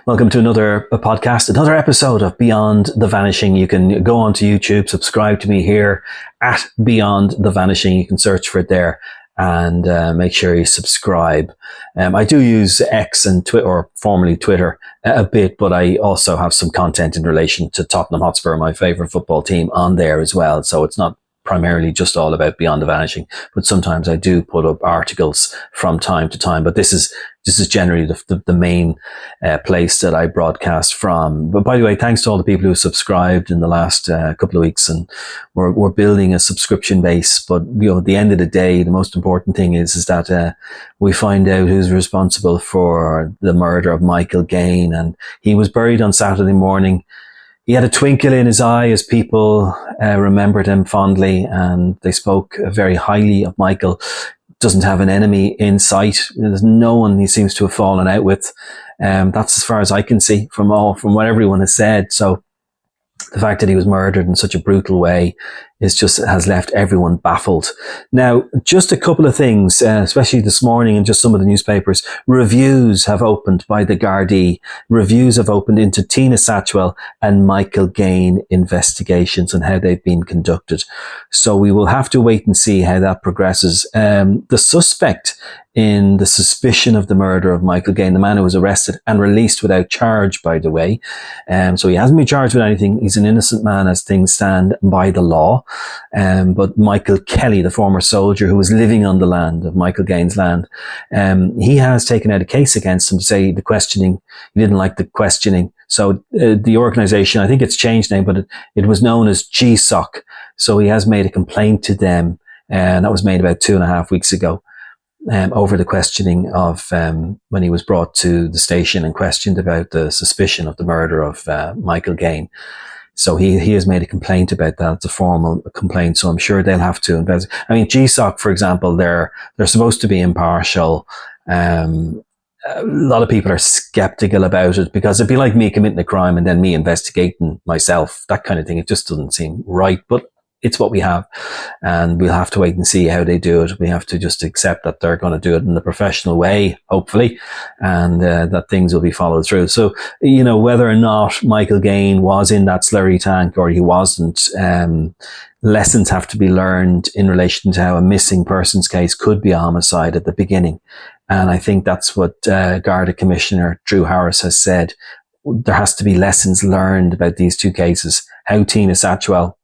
Welcome to another podcast, another episode of Beyond the Vanishing. You can go onto YouTube, subscribe to me here at Beyond the Vanishing. You can search for it there and make sure you subscribe. I do use X and Twitter, or formerly Twitter, a bit, but I also have some content in relation to Tottenham Hotspur, my favourite football team, on there as well. So it's not primarily just all about Beyond the Vanishing, but sometimes I do put up articles from time to time. But this is generally the main place that I broadcast from. But by the way, thanks to all the people who subscribed in the last couple of weeks, and we're building a subscription base. But at the end of the day, the most important thing is that we find out who's responsible for the murder of Michael Gaine, and he was buried on Saturday morning. He had a twinkle in his eye as people remembered him fondly, and they spoke very highly of Michael. Doesn't have an enemy in sight. There's no one he seems to have fallen out with. That's as far as I can see from what everyone has said. So the fact that he was murdered in such a brutal way has left everyone baffled. Now, just a couple of things, especially this morning in just some of the newspapers. Reviews have opened by the Gardaí. Reviews have opened into Tina Satchwell and Michael Gaine investigations and how they've been conducted. So we will have to wait and see how that progresses. The suspect in the suspicion of the murder of Michael Gaine, the man who was arrested and released without charge, by the way. So he hasn't been charged with anything. He's an innocent man as things stand by the law. But Michael Kelly, the former soldier who was living on the land of Michael Gaine's land, he has taken out a case against him to say he didn't like the questioning. So the organisation, I think it's changed now, but it was known as GSOC. So he has made a complaint to them, and that was made about 2.5 weeks ago. Over the questioning of when he was brought to the station and questioned about the suspicion of the murder of Michael Gaine. So he has made a complaint about that. It's a formal complaint, so I'm sure they'll have to investigate. I mean, GSOC, for example, they're supposed to be impartial. A lot of people are skeptical about it because it'd be like me committing a crime and then me investigating myself, that kind of thing. It just doesn't seem right, but it's what we have, and we'll have to wait and see how they do it. We have to just accept that they're going to do it in the professional way, hopefully, and that things will be followed through. So, whether or not Michael Gaine was in that slurry tank or he wasn't, lessons have to be learned in relation to how a missing persons case could be a homicide at the beginning. And I think that's what Garda Commissioner Drew Harris has said. There has to be lessons learned about these two cases. How Tina Satchwell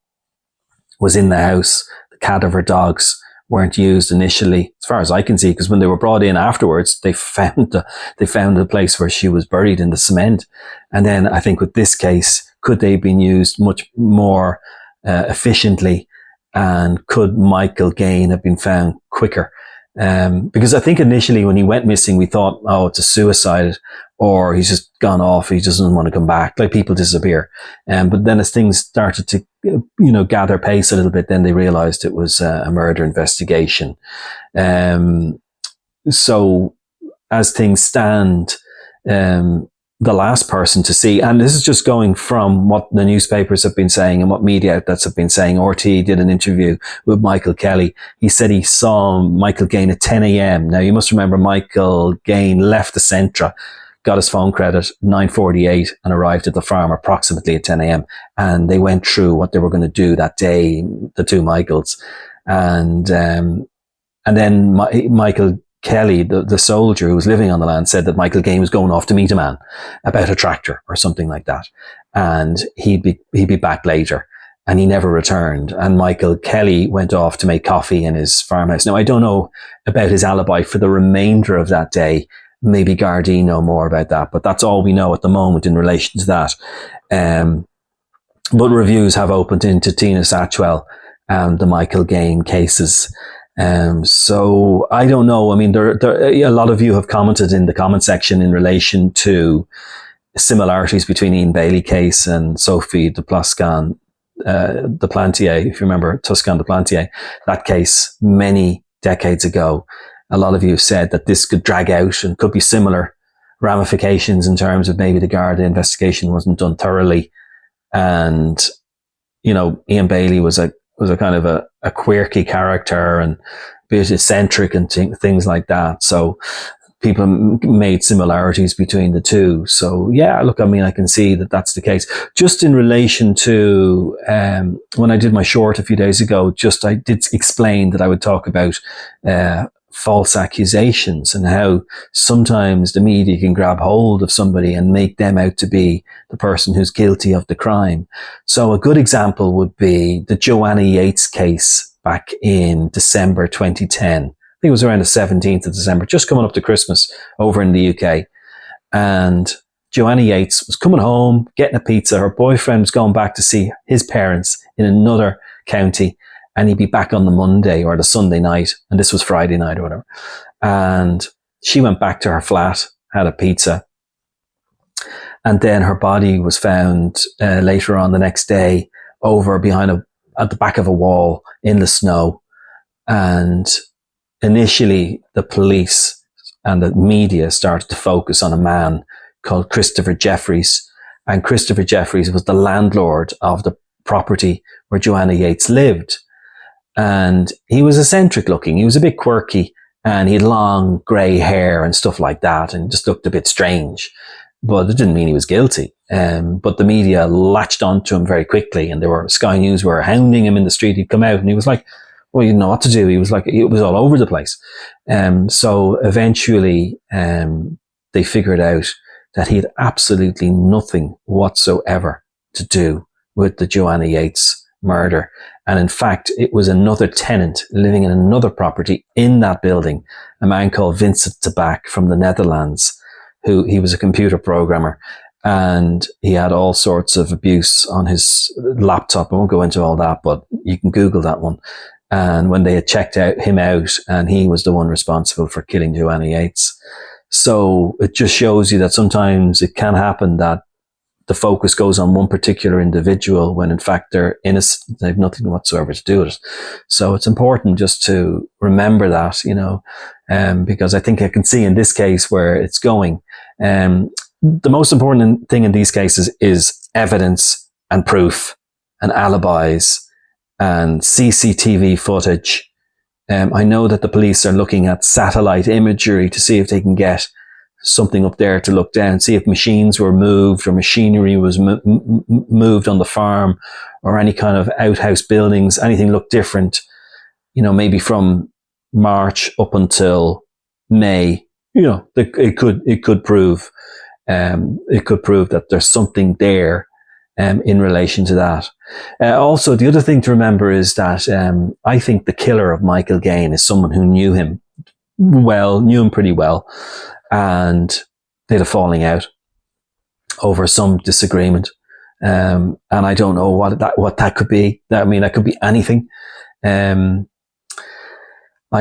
was in the house, the cadaver dogs weren't used initially, as far as I can see, because when they were brought in afterwards, they found the place where she was buried in the cement. And then I think with this case, could they have been used much more efficiently, and could Michael Gaine have been found quicker? Because I think initially when he went missing, we thought, oh, it's a suicide, or he's just gone off, he doesn't want to come back, like people disappear. But then as things started to, gather pace a little bit, then they realized it was a murder investigation. So as things stand, the last person to see, and this is just going from what the newspapers have been saying and what media outlets have been saying. RT did an interview with Michael Kelly. He said he saw Michael Gaine at 10 a.m. Now, you must remember Michael Gaine left the Centra, got his phone credit 9:48 and arrived at the farm approximately at 10 a.m. And they went through what they were going to do that day, the two Michaels. And then Michael Kelly, the soldier who was living on the land, said that Michael Gaine was going off to meet a man about a tractor or something like that. And he'd be back later. And he never returned. And Michael Kelly went off to make coffee in his farmhouse. Now, I don't know about his alibi for the remainder of that day. Maybe Gardaí know more about that, but that's all we know at the moment in relation to that. But reviews have opened into Tina Satchwell and the Michael Gaine cases. So I don't know. I mean, a lot of you have commented in the comment section in relation to similarities between Ian Bailey case and Sophie de Plascan, de Plantier, if you remember Toscan de Plantier, that case many decades ago. A lot of you have said that this could drag out and could be similar ramifications in terms of maybe the Garda investigation wasn't done thoroughly. And, Ian Bailey was a kind of a quirky character and a bit eccentric and things like that. So people made similarities between the two. So yeah, look, I mean, I can see that that's the case. Just in relation to when I did my short a few days ago, I did explain that I would talk about false accusations and how sometimes the media can grab hold of somebody and make them out to be the person who's guilty of the crime. So a good example would be the Joanna Yates case back in December 2010. I think it was around the 17th of December, just coming up to Christmas over in the UK. And Joanna Yates was coming home, getting a pizza. Her boyfriend was going back to see his parents in another county, and he'd be back on the Monday or the Sunday night. And this was Friday night or whatever. And she went back to her flat, had a pizza. And then her body was found later on the next day over at the back of a wall in the snow. And initially, the police and the media started to focus on a man called Christopher Jeffries. And Christopher Jeffries was the landlord of the property where Joanna Yates lived. And he was eccentric looking. He was a bit quirky, and he had long grey hair and stuff like that, and just looked a bit strange. But it didn't mean he was guilty. But the media latched onto him very quickly, and Sky News were hounding him in the street. He'd come out and he was like, well, you didn't know what to do. He was like, it was all over the place. So eventually, they figured out that he had absolutely nothing whatsoever to do with the Joanna Yates murder. And in fact, it was another tenant living in another property in that building, a man called Vincent de Back from the Netherlands, he was a computer programmer, and he had all sorts of abuse on his laptop. I won't go into all that, but you can Google that one. And when they had checked him out, and he was the one responsible for killing Joanna Yates. So it just shows you that sometimes it can happen that the focus goes on one particular individual when in fact they're innocent. They have nothing whatsoever to do with it. So it's important just to remember that, because I think I can see in this case where it's going. The most important thing in these cases is evidence and proof and alibis and CCTV footage. I know that the police are looking at satellite imagery to see if they can get something up there to look down, see if machines were moved or machinery was moved on the farm, or any kind of outhouse buildings, anything looked different, maybe from March up until May. It could prove that there's something there in relation to that. Also, the other thing to remember is that I think the killer of Michael Gaine is someone who knew him pretty well, and they had a falling out over some disagreement. And I don't know what that could be. I mean, that could be anything. I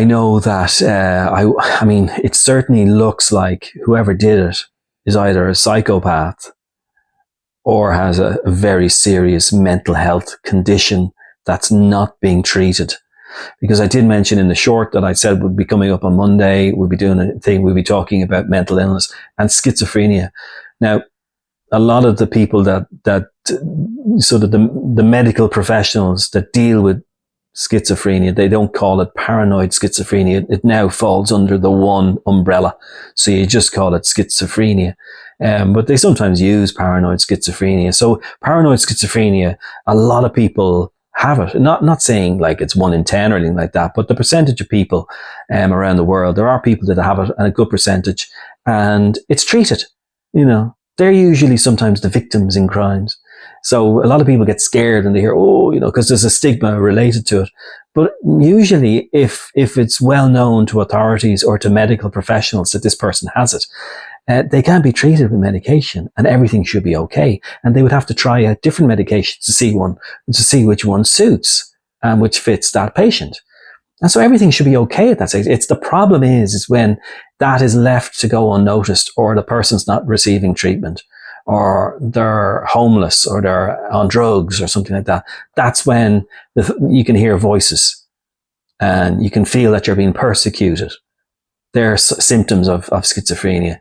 know that, I mean, it certainly looks like whoever did it is either a psychopath or has a very serious mental health condition that's not being treated. Because I did mention in the short that I said would be coming up on Monday, we'll be doing a thing, we'll be talking about mental illness and schizophrenia. Now, a lot of the people that sort of the medical professionals that deal with schizophrenia, they don't call it paranoid schizophrenia. It now falls under the one umbrella. So you just call it schizophrenia. But they sometimes use paranoid schizophrenia. So paranoid schizophrenia, a lot of people have it. Not saying like it's 1 in 10 or anything like that, but the percentage of people around the world, there are people that have it, and a good percentage, and it's treated. They're usually sometimes the victims in crimes. So a lot of people get scared and they hear, because there's a stigma related to it. But usually if it's well known to authorities or to medical professionals that this person has it, they can be treated with medication and everything should be okay. And they would have to try out different medications to see which one suits and which fits that patient. And so everything should be okay at that stage. The problem is when that is left to go unnoticed, or the person's not receiving treatment, or they're homeless, or they're on drugs or something like that. That's when you can hear voices and you can feel that you're being persecuted. There are symptoms of schizophrenia.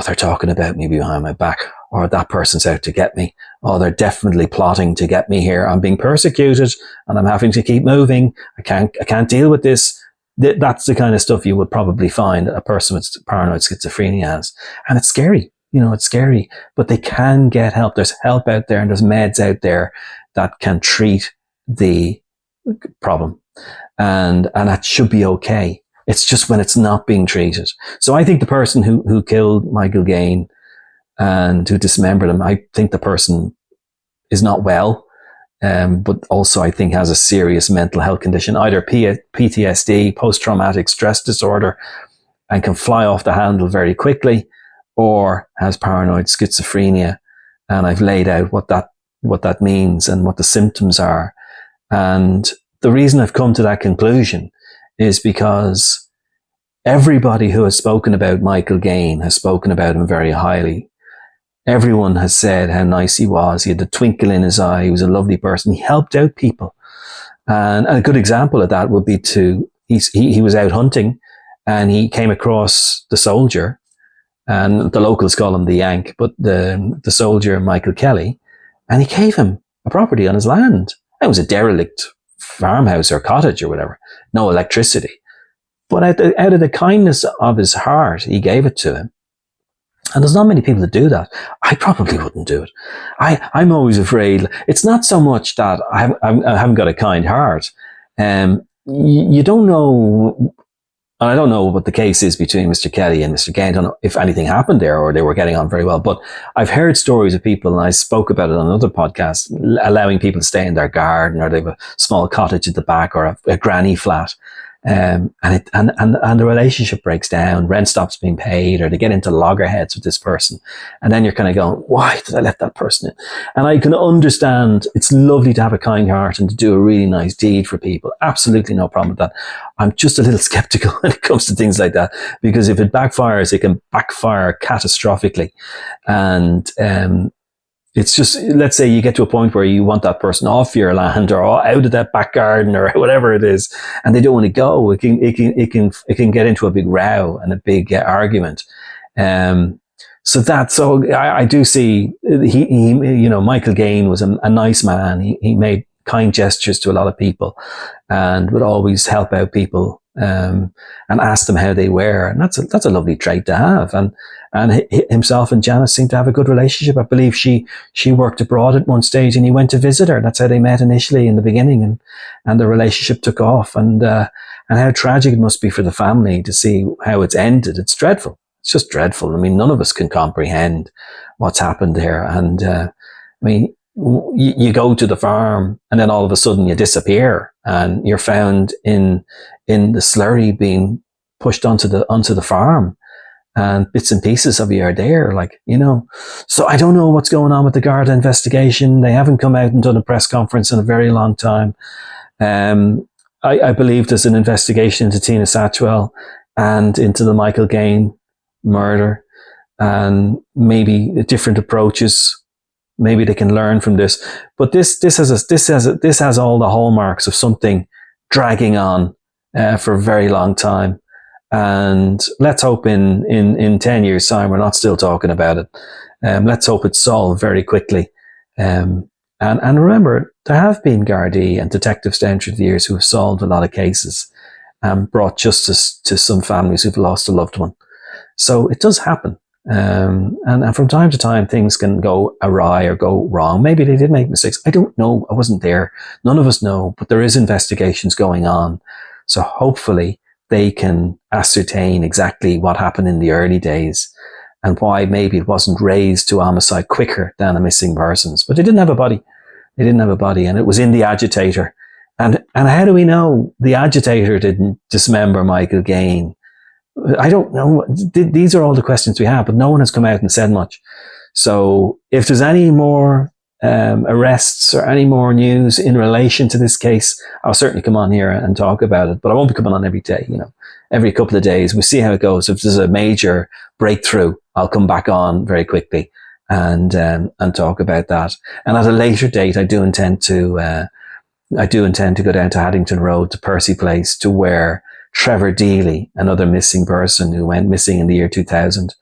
They're talking about me behind my back, or that person's out to get me. They're definitely plotting to get me here. I'm being persecuted and I'm having to keep moving. I can't deal with this. that's the kind of stuff you would probably find a person with paranoid schizophrenia has. And it's scary. It's scary, but they can get help. There's help out there and there's meds out there that can treat the problem. And that should be okay. It's just when it's not being treated. So I think the person who killed Michael Gaine and who dismembered him, I think the person is not well. But also I think has a serious mental health condition, either PTSD, post-traumatic stress disorder, and can fly off the handle very quickly, or has paranoid schizophrenia. And I've laid out what that means and what the symptoms are. And the reason I've come to that conclusion is because everybody who has spoken about Michael Gaine has spoken about him very highly. Everyone has said how nice he was. He had the twinkle in his eye. He was a lovely person. He helped out people. And a good example of that would be he was out hunting and he came across the soldier, and the locals call him the Yank, but the soldier, Michael Kelly, and he gave him a property on his land. It was a derelict farmhouse or cottage or whatever. No electricity. But out of the kindness of his heart, he gave it to him. And there's not many people that do that. I probably wouldn't do it. I'm always afraid. It's not so much that I haven't got a kind heart. You don't know, and I don't know what the case is between Mr. Kelly and Mr. Gaine. I don't know if anything happened there or they were getting on very well. But I've heard stories of people, and I spoke about it on another podcast, allowing people to stay in their garden, or they have a small cottage at the back, or a granny flat. And the relationship breaks down, rent stops being paid, or they get into loggerheads with this person. And then you're kind of going, why did I let that person in? And I can understand it's lovely to have a kind heart and to do a really nice deed for people. Absolutely no problem with that. I'm just a little skeptical when it comes to things like that, because if it backfires, it can backfire catastrophically. And, it's just, let's say you get to a point where you want that person off your land or out of that back garden or whatever it is, and they don't want to go. It can get into a big row and a big argument. So I do see he Michael Gaine was a nice man. He made kind gestures to a lot of people and would always help out people, and ask them how they were. And that's a lovely trait to have. And himself and Janice seemed to have a good relationship. I believe she worked abroad at one stage and he went to visit her. That's how they met initially in the beginning, and the relationship took off, and how tragic it must be for the family to see how it's ended. It's dreadful. It's just dreadful. I mean, none of us can comprehend what's happened there. And, I mean, you go to the farm and then all of a sudden you disappear and you're found in the slurry being pushed onto the farm, and bits and pieces of you are there, so I don't know what's going on with the Garda investigation. They haven't come out and done a press conference in a very long time. I believe there's an investigation into Tina Satchwell and into the Michael Gaine murder, and maybe different approaches. Maybe they can learn from this, but this has all the hallmarks of something dragging on for a very long time. And let's hope in 10 years' time we're not still talking about it. Let's hope it's solved very quickly. And remember, there have been Gardaí and detectives down through the years who have solved a lot of cases and brought justice to some families who've lost a loved one. So it does happen. And from time to time, things can go awry or go wrong. Maybe they did make mistakes. I don't know. I wasn't there. None of us know, but there is investigations going on. So hopefully they can ascertain exactly what happened in the early days and why maybe it wasn't raised to homicide quicker than a missing persons. But they didn't have a body. They didn't have a body, and it was in the agitator. And how do we know the agitator didn't dismember Michael Gaine? I don't know. These are all the questions we have, but no one has come out and said much. So if there's any more arrests or any more news in relation to this case, I'll certainly come on here and talk about it, but I won't be coming on every day, every couple of days. We'll see how it goes. If there's a major breakthrough, I'll come back on very quickly and talk about that. And at a later date, I do intend to go down to Haddington Road to Percy Place, to where Trevor Deely, another missing person who went missing in the year 2000.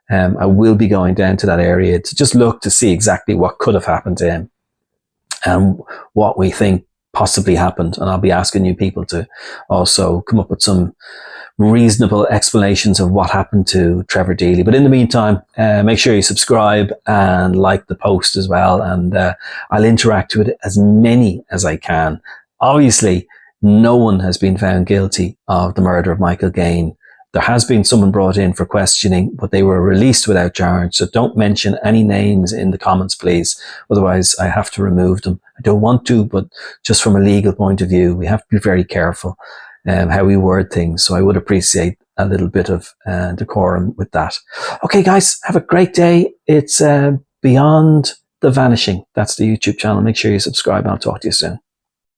I will be going down to that area to just look to see exactly what could have happened to him and what we think possibly happened. And I'll be asking you people to also come up with some reasonable explanations of what happened to Trevor Deely. But in the meantime, make sure you subscribe and like the post as well. And I'll interact with as many as I can. Obviously, no one has been found guilty of the murder of Michael Gaine. There has been someone brought in for questioning, but they were released without charge. So don't mention any names in the comments, please. Otherwise, I have to remove them. I don't want to, but just from a legal point of view, we have to be very careful how we word things. So I would appreciate a little bit of decorum with that. Okay, guys, have a great day. It's Beyond the Vanishing. That's the YouTube channel. Make sure you subscribe and I'll talk to you soon.